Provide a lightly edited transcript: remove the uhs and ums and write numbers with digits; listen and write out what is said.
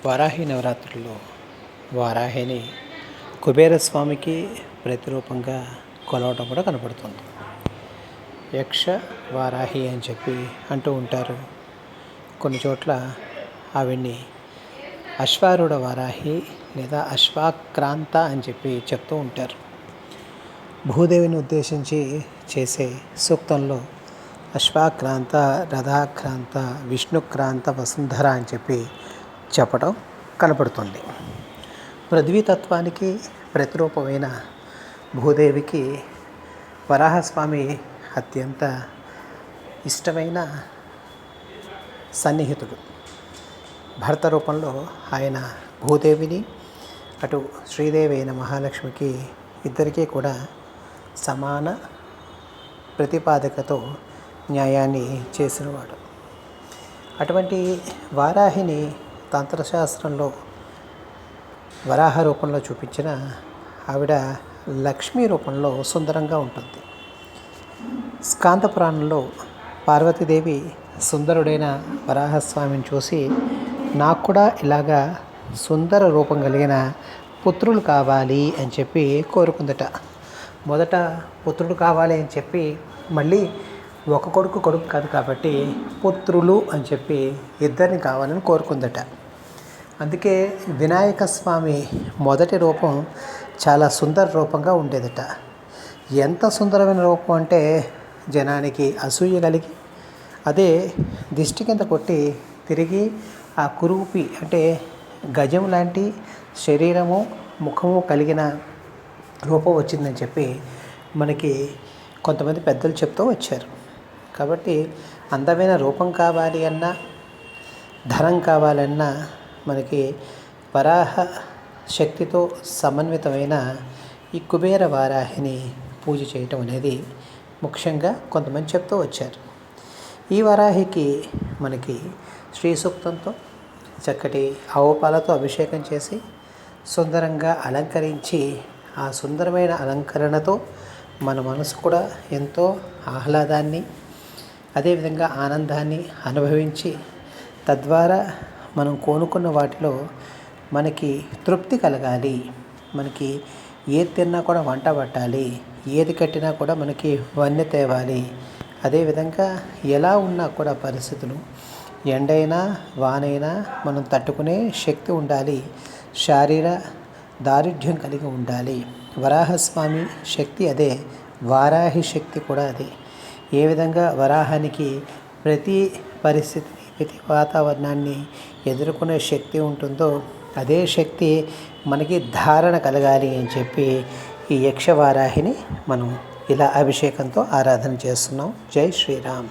వారాహి నవరాత్రుల్లో వారాహిని కుబేరస్వామికి ప్రతిరూపంగా కొలవటం కూడా కనపడుతుంది. యక్ష వారాహి అని చెప్పి అంటూ ఉంటారు. కొన్ని చోట్ల ఆవిడ్ని అశ్వారూఢ వారాహి లేదా అశ్వాక్రాంత అని చెప్పి చెప్తూ ఉంటారు. భూదేవిని ఉద్దేశించి చేసే సూక్తంలో అశ్వాక్రాంత, రథాక్రాంత, విష్ణుక్రాంత, వసుంధర అని చెప్పి చెప్పడం కనపడుతుంది. పృథ్వీతత్వానికి ప్రతిరూపమైన భూదేవికి వరాహస్వామి అత్యంత ఇష్టమైన సన్నిహితుడు. భర్త రూపంలో ఆయన భూదేవిని, అటు శ్రీదేవి అయిన మహాలక్ష్మికి ఇద్దరికీ కూడా సమాన ప్రతిపాదకతో న్యాయాన్ని చేసినవాడు. అటువంటి వారాహిని తంత్రశాస్త్రంలో వరాహ రూపంలో చూపించిన ఆవిడ లక్ష్మీ రూపంలో సుందరంగా ఉంటుంది. స్కాంద పురాణంలో పార్వతీదేవి సుందరుడైన వరాహస్వామిని చూసి నాకు కూడా ఇలాగా సుందర రూపం కలిగిన పుత్రులు కావాలి అని చెప్పి కోరుకుందట. మొదట పుత్రుడు కావాలి అని చెప్పి మళ్ళీ ఒక కొడుకు కాదు కాబట్టి పుత్రులు అని చెప్పి ఇద్దరిని కావాలని కోరుకుందట. అందుకే వినాయక స్వామి మొదటి రూపం చాలా సుందర రూపంగా ఉండేదట. ఎంత సుందరమైన రూపం అంటే జనానికి అసూయ కలిగి అదే దిష్టి కింద కొట్టి తిరిగి ఆ కురూపి అంటే గజం లాంటి శరీరము ముఖము కలిగిన రూపం వచ్చిందని చెప్పి మనకి కొంతమంది పెద్దలు చెప్తూ వచ్చారు. కాబట్టి అందమైన రూపం కావాలి అన్నా, ధనం కావాలన్నా మనకి వరాహ శక్తితో సమన్వితమైన ఈ కుబేర వారాహిని పూజ చేయటం అనేది ముఖ్యంగా కొంతమంది చెప్తూ వచ్చారు. ఈ వారాహికి మనకి శ్రీ సూక్తంతో చక్కటి ఆవుపాలతో అభిషేకం చేసి సుందరంగా అలంకరించి ఆ సుందరమైన అలంకరణతో మన మనసు కూడా ఎంతో ఆహ్లాదాన్ని అదేవిధంగా ఆనందాన్ని అనుభవించి తద్వారా మనం కోనుకున్న వాటిలో మనకి తృప్తి కలగాలి. మనకి ఏది తిన్నా కూడా వంట పట్టాలి, ఏది కట్టినా కూడా మనకి వన్నె తేవాలి. అదేవిధంగా ఎలా ఉన్నా కూడా పరిస్థితులు ఎండైనా వానైనా మనం తట్టుకునే శక్తి ఉండాలి. శారీర దారుఢ్యం కలిగి ఉండాలి. వరాహస్వామి శక్తి అదే, వారాహి శక్తి కూడా అదే. ఏ విధంగా వరాహానికి ప్రతి పరిస్థితిని, ప్రతి వాతావరణాన్ని ఎదుర్కొనే శక్తి ఉంటుందో అదే శక్తి మనకి ధారణ కలగాలి అని చెప్పి ఈ యక్షవారాహిని మనం ఇలా అభిషేకంతో ఆరాధన చేస్తున్నాం. జై శ్రీరామ్.